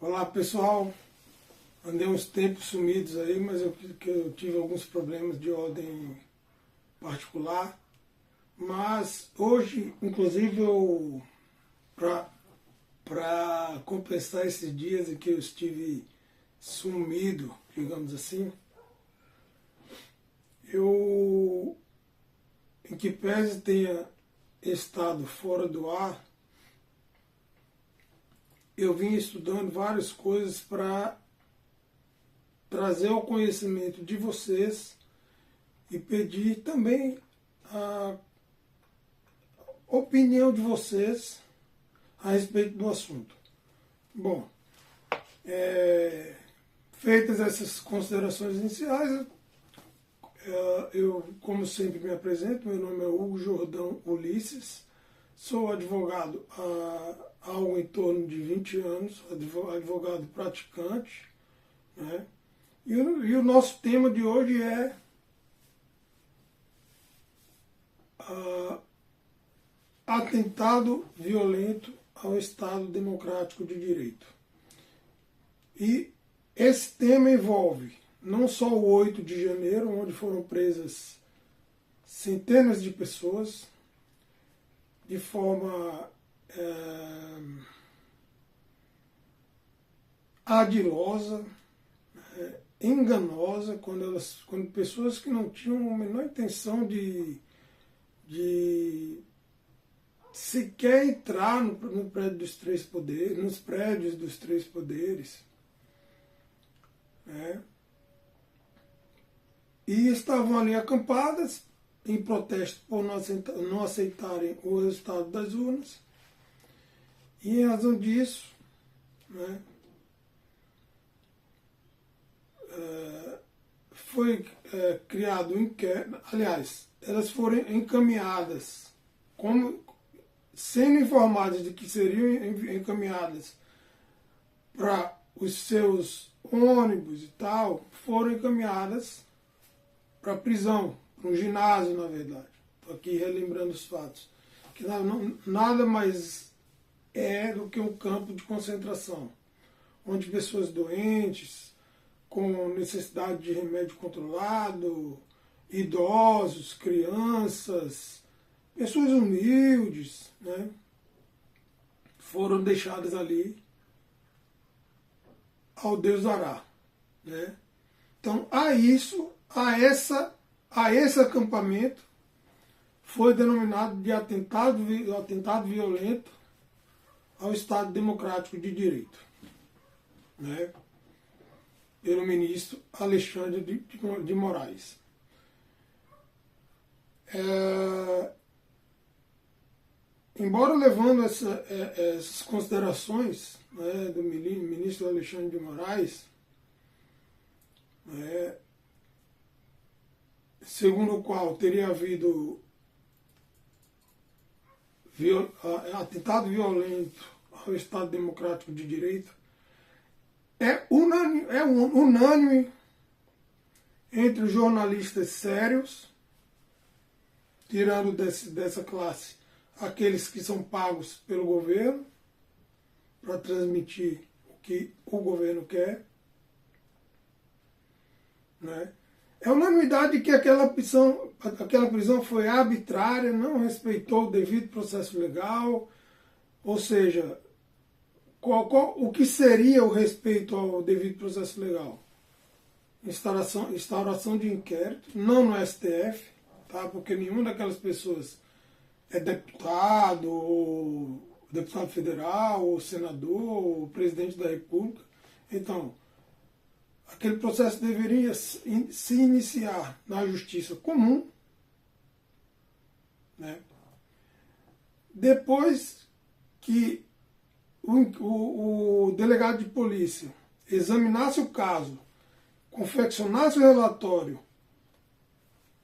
Olá pessoal, andei uns tempos sumidos aí, mas eu tive alguns problemas de ordem particular. Mas hoje, inclusive, para compensar esses dias em que eu estive sumido, digamos assim, eu, em que pese tenha estado fora do ar, eu vim estudando várias coisas para trazer ao conhecimento de vocês e pedir também a opinião de vocês a respeito do assunto. Bom, feitas essas considerações iniciais, eu, como sempre, me apresento. Meu nome é Hugo Jordão Ulisses, sou advogado há algo em torno de 20 anos, advogado praticante, né? E o nosso tema de hoje é atentado violento ao Estado Democrático de Direito. E esse tema envolve não só o 8 de janeiro, onde foram presas centenas de pessoas de forma ardilosa, enganosa, quando pessoas que não tinham a menor intenção de sequer entrar no prédio dos três poderes, nos prédios dos três poderes, né? E estavam ali acampadas em protesto por não aceitarem o resultado das urnas. E em razão disso, né, foi criado um inquérito. Aliás, elas foram encaminhadas, sendo informadas de que seriam encaminhadas para os seus ônibus e tal, foram encaminhadas para prisão, para um ginásio, na verdade. Estou aqui relembrando os fatos. Que nada mais é do que um campo de concentração, onde pessoas doentes, com necessidade de remédio controlado, idosos, crianças, pessoas humildes, né, foram deixadas ali ao Deus dará, né? Então, a esse acampamento foi denominado de atentado violento ao Estado Democrático de Direito, né, pelo ministro Alexandre de Moraes. Embora levando essas considerações, né, do ministro Alexandre de Moraes, né, segundo o qual teria havido atentado violento ao Estado Democrático de Direito, é unânime entre os jornalistas sérios, tirando dessa classe aqueles que são pagos pelo governo para transmitir o que o governo quer, né? É unanimidade que aquela prisão foi arbitrária, não respeitou o devido processo legal, ou seja, o que seria o respeito ao devido processo legal? Instauração de inquérito, não no STF, tá? Porque nenhuma daquelas pessoas é deputado, ou deputado federal, ou senador, ou presidente da República. Então, aquele processo deveria se iniciar na justiça comum, né? Depois que o delegado de polícia examinasse o caso, confeccionasse o relatório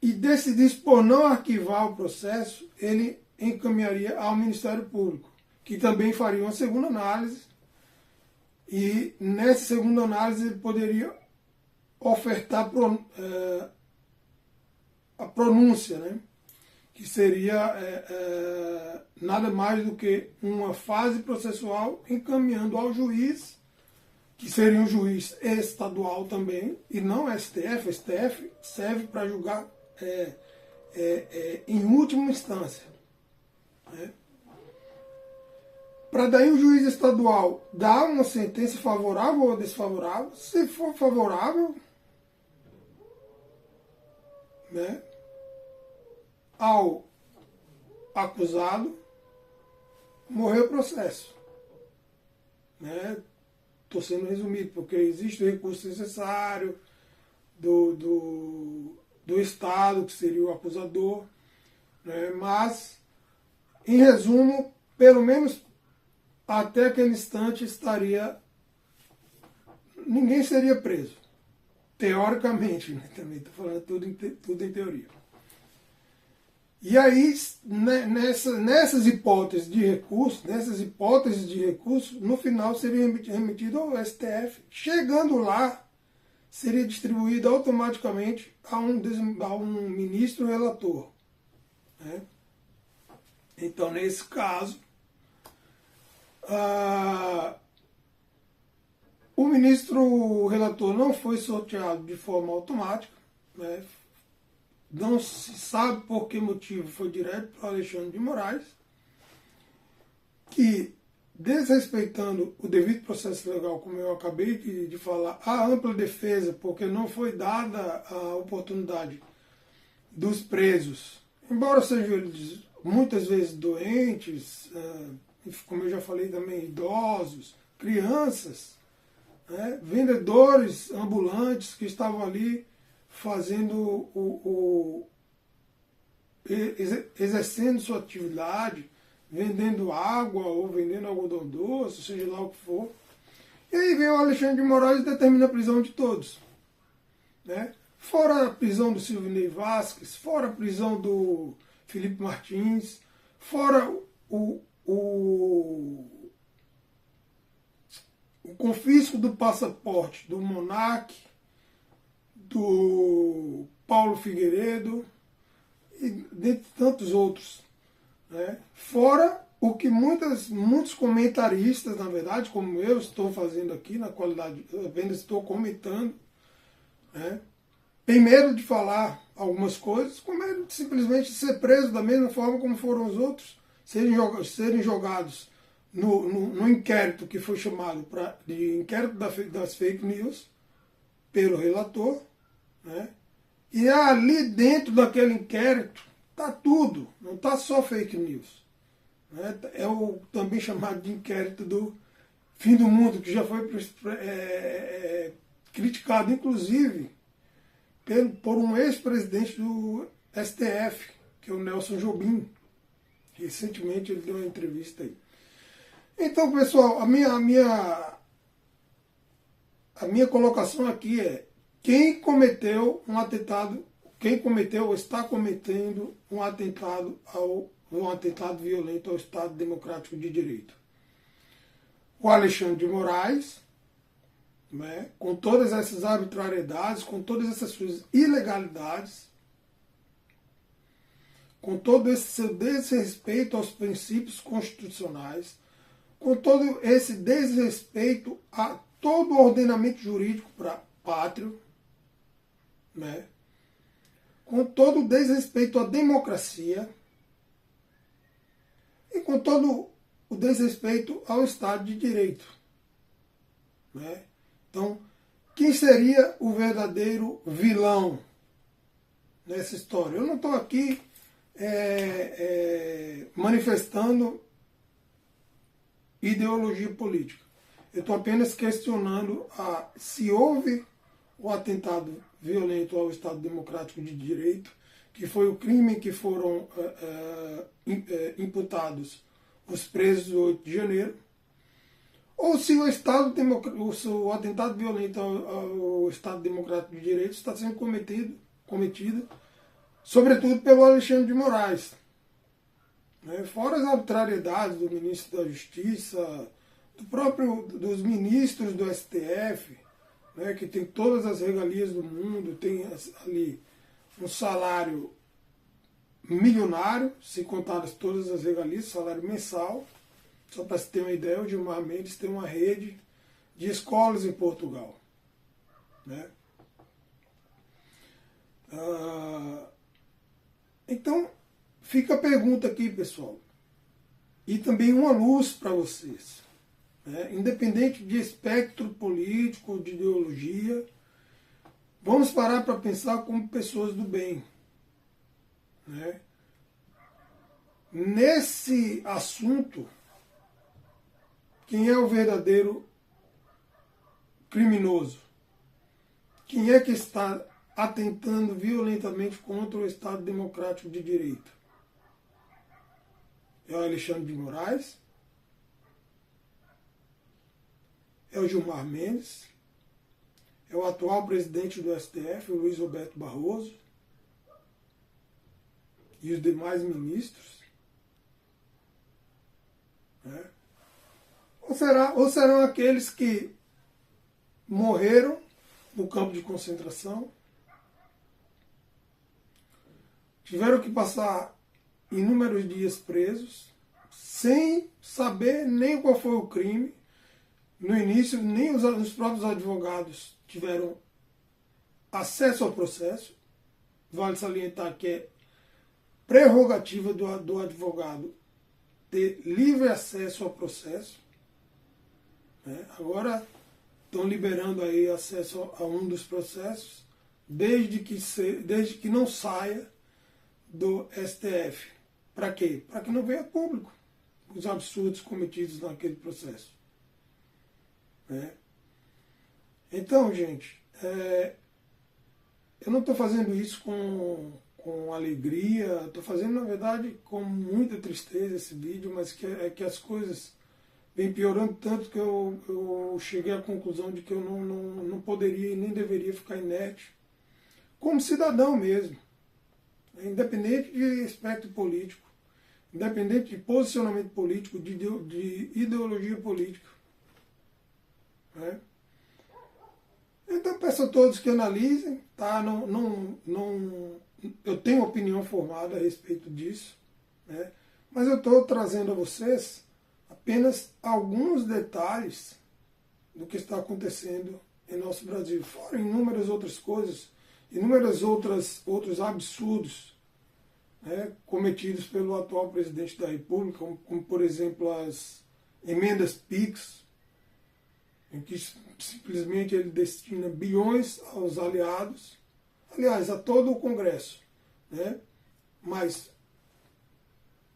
e decidisse por não arquivar o processo, ele encaminharia ao Ministério Público, que também faria uma segunda análise, e nessa segunda análise ele poderia ofertar a pronúncia, né, que seria nada mais do que uma fase processual encaminhando ao juiz que seria um juiz estadual também, e não STF. STF serve para julgar em última instância. Né? Para daí o juiz estadual dar uma sentença favorável ou desfavorável. Se for favorável, né, ao acusado, morreu o processo. Estou sendo resumido, porque existe o recurso necessário do Estado, que seria o acusador, né, mas, em resumo, pelo menos até aquele instante ninguém seria preso. Teoricamente, né? Também estou falando tudo em teoria. E aí, nessas hipóteses de recurso, no final seria remetido ao STF. Chegando lá, seria distribuído automaticamente a um ministro relator. Né? Então, nesse caso, o ministro relator não foi sorteado de forma automática, né? Não se sabe por que motivo foi direto para Alexandre de Moraes, que, desrespeitando o devido processo legal, como eu acabei de falar, a ampla defesa, porque não foi dada a oportunidade dos presos, embora sejam eles muitas vezes doentes, como eu já falei também, idosos, crianças, né, vendedores ambulantes que estavam ali fazendo exercendo sua atividade, vendendo água ou vendendo algodão doce, seja lá o que for. E aí vem o Alexandre de Moraes e determina a prisão de todos. Né? Fora a prisão do Silvinei Vasquez, fora a prisão do Felipe Martins, fora o confisco do passaporte do Monark, do Paulo Figueiredo e dentre tantos outros. Né? Fora o que muitos comentaristas, na verdade, como eu estou fazendo aqui, na qualidade, eu apenas estou comentando, né? Tem medo de falar algumas coisas, com medo de simplesmente ser preso da mesma forma como foram os outros, serem jogados no inquérito que foi chamado de inquérito das fake news pelo relator, né? E ali dentro daquele inquérito está tudo, não está só fake news. Né? É o também chamado de inquérito do fim do mundo, que já foi criticado, inclusive, por um ex-presidente do STF, que é o Nelson Jobim. Recentemente ele deu uma entrevista aí. Então, pessoal, a minha colocação aqui é: quem cometeu ou está cometendo um atentado violento ao Estado Democrático de Direito? O Alexandre de Moraes, né, com todas essas arbitrariedades, com todas essas suas ilegalidades, com todo esse seu desrespeito aos princípios constitucionais, com todo esse desrespeito a todo o ordenamento jurídico pátrio, né, com todo o desrespeito à democracia e com todo o desrespeito ao Estado de Direito. Né? Então, quem seria o verdadeiro vilão nessa história? Eu não estou aqui manifestando ideologia política. Eu estou apenas questionando se houve o atentado violento ao Estado Democrático de Direito, que foi o crime que foram imputados os presos do 8 de janeiro, ou se o atentado violento ao Estado Democrático de Direito está sendo cometido sobretudo pelo Alexandre de Moraes. Né? Fora as arbitrariedades do ministro da Justiça, dos ministros do STF, né, que tem todas as regalias do mundo, tem ali um salário milionário, se contar todas as regalias, salário mensal. Só para se ter uma ideia, o Gilmar Mendes tem uma rede de escolas em Portugal. Né? Então, fica a pergunta aqui, pessoal. E também uma luz para vocês. Né? Independente de espectro político, de ideologia, vamos parar para pensar como pessoas do bem. Né? Nesse assunto, quem é o verdadeiro criminoso? Quem é que está atentando violentamente contra o Estado Democrático de Direito? É o Alexandre de Moraes? É o Gilmar Mendes? É o atual presidente do STF, o Luiz Roberto Barroso? E os demais ministros? Né? Ou serão aqueles que morreram no campo de concentração, tiveram que passar inúmeros dias presos, sem saber nem qual foi o crime. No início, nem os próprios advogados tiveram acesso ao processo. Vale salientar que é prerrogativa do advogado ter livre acesso ao processo. Né? Agora estão liberando aí acesso a um dos processos, desde que não saia do STF. Para quê? Para que não venha a público os absurdos cometidos naquele processo. Né? Então, gente, eu não estou fazendo isso com alegria, estou fazendo, na verdade, com muita tristeza esse vídeo, mas que as coisas vêm piorando tanto que eu cheguei à conclusão de que eu não poderia e nem deveria ficar inerte, como cidadão mesmo, independente de espectro político, independente de posicionamento político, de ideologia política. Né? Então peço a todos que analisem, tá? Eu tenho opinião formada a respeito disso, né? Mas eu estou trazendo a vocês apenas alguns detalhes do que está acontecendo em nosso Brasil, fora inúmeras outras coisas, inúmeros outros absurdos, né, cometidos pelo atual presidente da República, como por exemplo as emendas PIX, em que simplesmente ele destina bilhões aos aliados, aliás, a todo o Congresso, né? Mas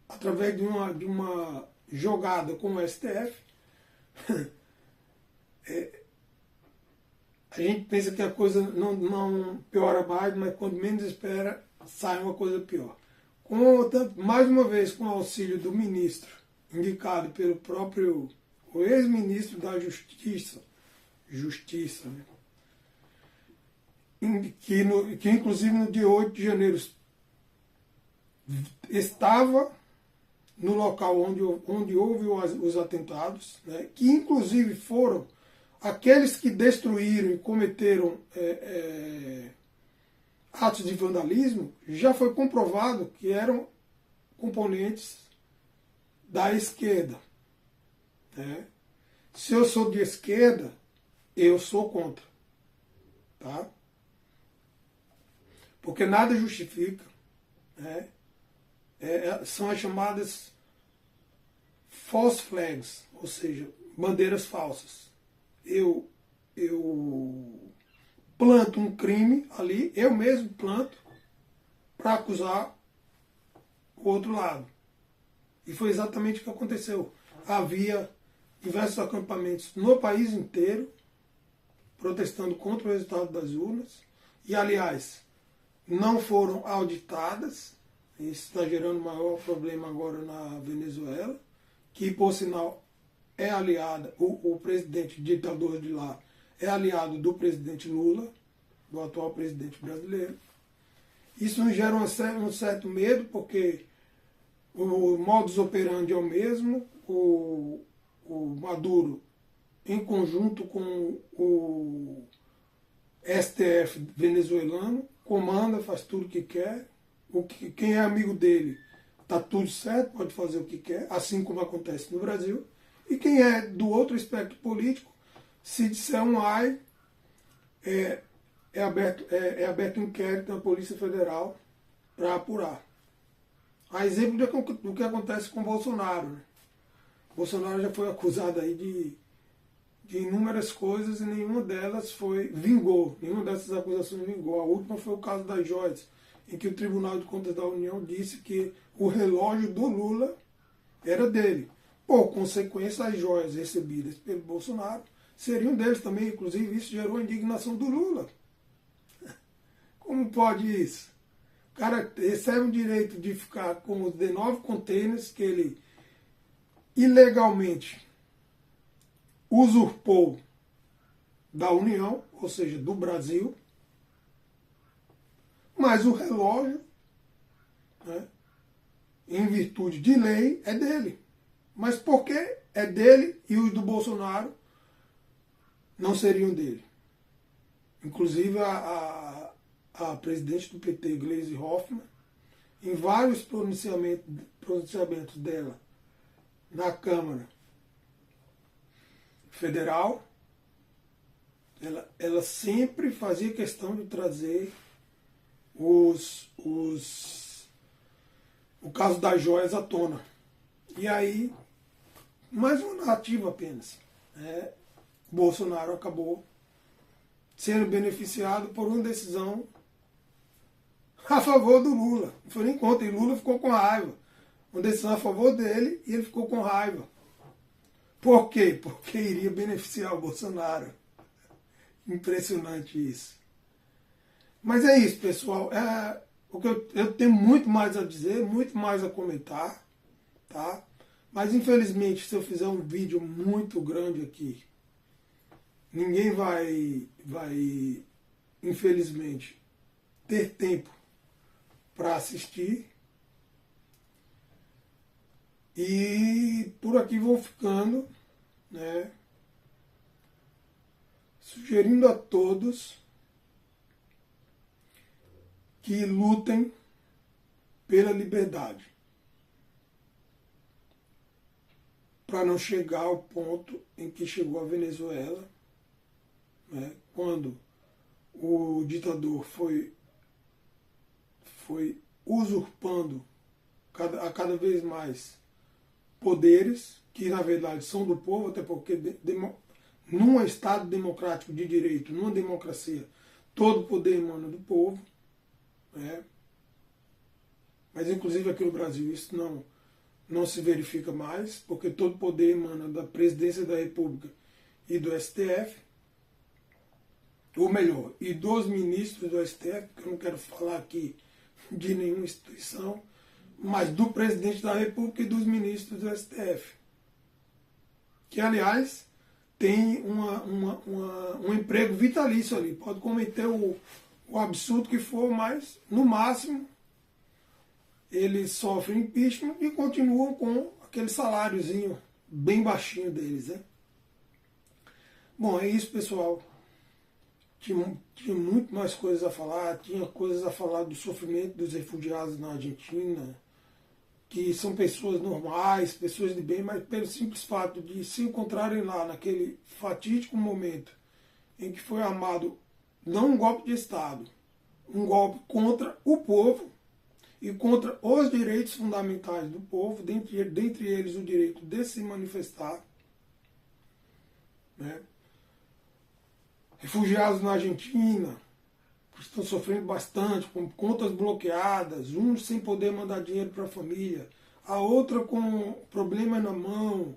através de uma jogada com o STF, a gente pensa que a coisa não piora mais, mas quando menos espera, sai uma coisa pior. Mais uma vez, com o auxílio do ministro, indicado pelo próprio o ex-ministro da Justiça, né? que inclusive no dia 8 de janeiro estava no local onde houve os atentados, né? Que inclusive foram aqueles que destruíram e cometeram atos de vandalismo, já foi comprovado que eram componentes da esquerda. Né? Se eu sou de esquerda, eu sou contra. Tá? Porque nada justifica. Né? São as chamadas false flags, ou seja, bandeiras falsas. Eu planto um crime ali, eu mesmo planto, para acusar o outro lado. E foi exatamente o que aconteceu. Havia diversos acampamentos no país inteiro protestando contra o resultado das urnas. E, aliás, não foram auditadas. Isso está gerando maior problema agora na Venezuela, que, por sinal, é aliada, o presidente ditador de lá é aliado do presidente Lula, do atual presidente brasileiro. Isso nos gera um certo medo, porque o modus operandi é o mesmo, o Maduro, em conjunto com o STF venezuelano, comanda, faz tudo o que quer. Quem é amigo dele está tudo certo, pode fazer o que quer, assim como acontece no Brasil. E quem é do outro espectro político Se disser um ai, é aberto um inquérito na Polícia Federal para apurar. A exemplo do que acontece com o Bolsonaro. Né? Bolsonaro já foi acusado aí de inúmeras coisas e nenhuma delas vingou. Nenhuma dessas acusações vingou. A última foi o caso das joias, em que o Tribunal de Contas da União disse que o relógio do Lula era dele. Por consequência, as joias recebidas pelo Bolsonaro seriam deles também. Inclusive, isso gerou a indignação do Lula. Como pode isso? O cara recebe o direito de ficar com os 19 containers que ele ilegalmente usurpou da União, ou seja, do Brasil, mas o relógio, né, em virtude de lei, é dele. Mas por que é dele e os do Bolsonaro não seriam dele? Inclusive a presidente do PT, Gleisi Hoffmann, em vários pronunciamentos dela na Câmara Federal, ela sempre fazia questão de trazer o caso das joias à tona. E aí, mais uma narrativa apenas. Bolsonaro acabou sendo beneficiado por uma decisão a favor do Lula. Não foi nem contra, e Lula ficou com raiva. Uma decisão a favor dele e ele ficou com raiva. Por quê? Porque iria beneficiar o Bolsonaro. Impressionante isso. Mas é isso, pessoal. Porque eu tenho muito mais a dizer, muito mais a comentar, tá? Mas infelizmente, se eu fizer um vídeo muito grande aqui, ninguém vai infelizmente, ter tempo para assistir. E por aqui vou ficando, né, sugerindo a todos que lutem pela liberdade, para não chegar ao ponto em que chegou a Venezuela, né, quando o ditador foi usurpando a cada vez mais poderes, que na verdade são do povo, até porque num Estado democrático de direito, numa democracia, todo poder emana do povo. Né? Mas inclusive aqui no Brasil isso não se verifica mais, porque todo poder emana da Presidência da República e do STF, ou melhor, e dos ministros do STF, porque eu não quero falar aqui de nenhuma instituição, mas do Presidente da República e dos ministros do STF. Que, aliás, tem um emprego vitalício ali. Pode cometer o absurdo que for, mas, no máximo, eles sofrem impeachment e continuam com aquele saláriozinho bem baixinho deles. Né? Bom, é isso, pessoal. Tinha muito mais coisas a falar. Tinha coisas a falar do sofrimento dos refugiados na Argentina, que são pessoas normais, pessoas de bem, mas pelo simples fato de se encontrarem lá naquele fatídico momento em que foi armado não um golpe de Estado, um golpe contra o povo e contra os direitos fundamentais do povo, dentre eles o direito de se manifestar. Né? Refugiados na Argentina, que estão sofrendo bastante, com contas bloqueadas, uns sem poder mandar dinheiro para a família, a outra com problema na mão,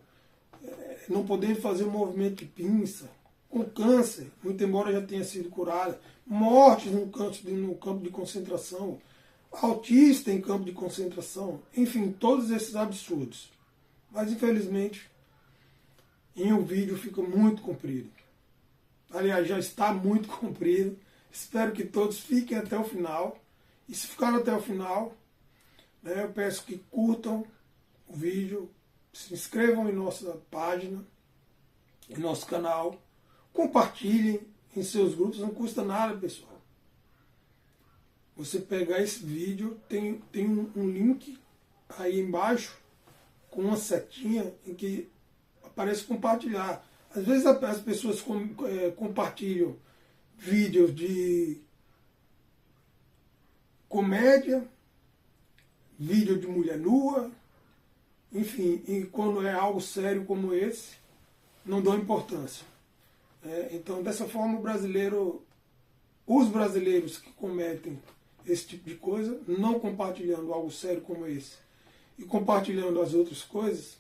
não podendo fazer o movimento de pinça, com câncer, muito embora já tenha sido curada, mortes no campo de concentração, autista em campo de concentração, enfim, todos esses absurdos. Mas infelizmente, em um vídeo fica muito comprido. Aliás, já está muito comprido. Espero que todos fiquem até o final. E se ficaram até o final, né, eu peço que curtam o vídeo, se inscrevam em nossa página, em nosso canal, compartilhem em seus grupos, não custa nada, pessoal. Você pegar esse vídeo, tem um link aí embaixo, com uma setinha em que aparece compartilhar. Às vezes as pessoas compartilham vídeos de comédia, vídeo de mulher nua, enfim, e quando é algo sério como esse, não dão importância. Então, dessa forma, os brasileiros que cometem esse tipo de coisa, não compartilhando algo sério como esse e compartilhando as outras coisas,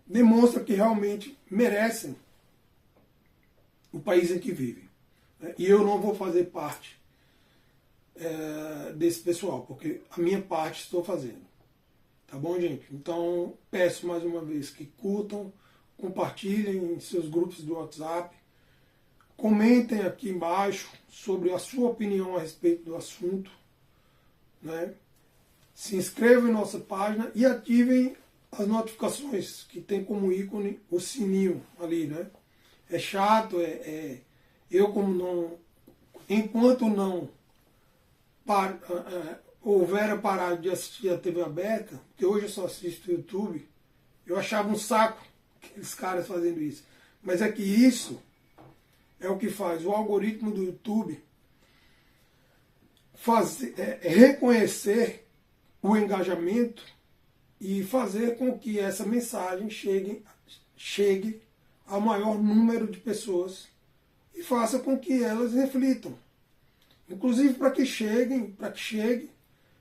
demonstra que realmente merecem o país em que vivem. E eu não vou fazer parte desse pessoal, porque a minha parte estou fazendo. Tá bom, gente? Então, peço mais uma vez que curtam, compartilhem em seus grupos do WhatsApp, comentem aqui embaixo sobre a sua opinião a respeito do assunto, né? Se inscrevam em nossa página e ativem as notificações, que tem como ícone o sininho ali, né? É chato, eu como não, enquanto não houver parado de assistir a TV aberta, porque hoje eu só assisto o YouTube, eu achava um saco aqueles caras fazendo isso. Mas é que isso é o que faz o algoritmo do YouTube reconhecer o engajamento e fazer com que essa mensagem chegue ao maior número de pessoas e faça com que elas reflitam. Inclusive para que chegue,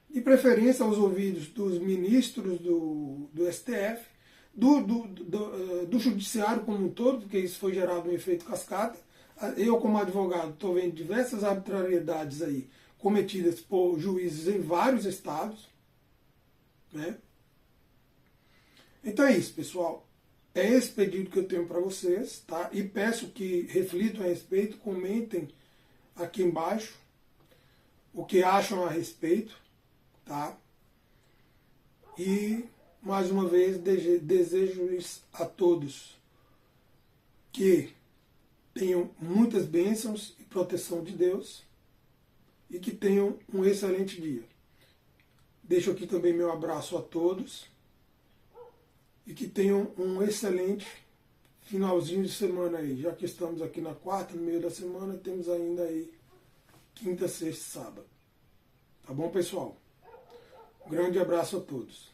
de preferência aos ouvidos dos ministros do STF, do judiciário como um todo, porque isso foi gerado um efeito cascata. Eu, como advogado, estou vendo diversas arbitrariedades aí cometidas por juízes em vários estados, né? Então é isso, pessoal. É esse pedido que eu tenho para vocês, tá? E peço que reflitam a respeito, comentem aqui embaixo o que acham a respeito, tá? E, mais uma vez, desejo-lhes a todos que tenham muitas bênçãos e proteção de Deus e que tenham um excelente dia. Deixo aqui também meu abraço a todos e que tenham um excelente finalzinho de semana aí. Já que estamos aqui na quarta, no meio da semana, temos ainda aí quinta, sexta e sábado. Tá bom, pessoal? Um grande abraço a todos.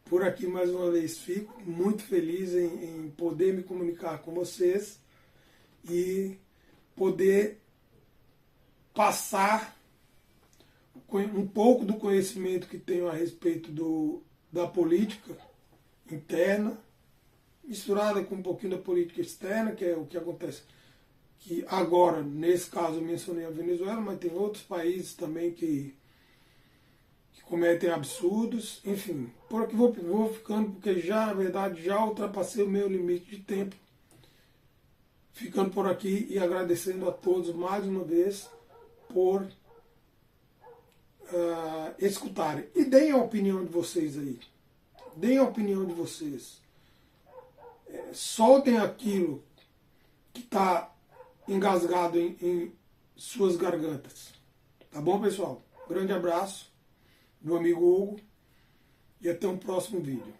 Por aqui, mais uma vez, fico muito feliz em poder me comunicar com vocês e poder passar um pouco do conhecimento que tenho a respeito da política interna, misturada com um pouquinho da política externa, que é o que acontece. Que agora, nesse caso, eu mencionei a Venezuela, mas tem outros países também que cometem absurdos. Enfim, por aqui vou ficando, porque já, na verdade, já ultrapassei o meu limite de tempo. Ficando por aqui e agradecendo a todos mais uma vez por escutarem. E deem a opinião de vocês aí. Deem a opinião de vocês. Soltem aquilo que está engasgado em suas gargantas. Tá bom, pessoal? Grande abraço do amigo Hugo e até um próximo vídeo.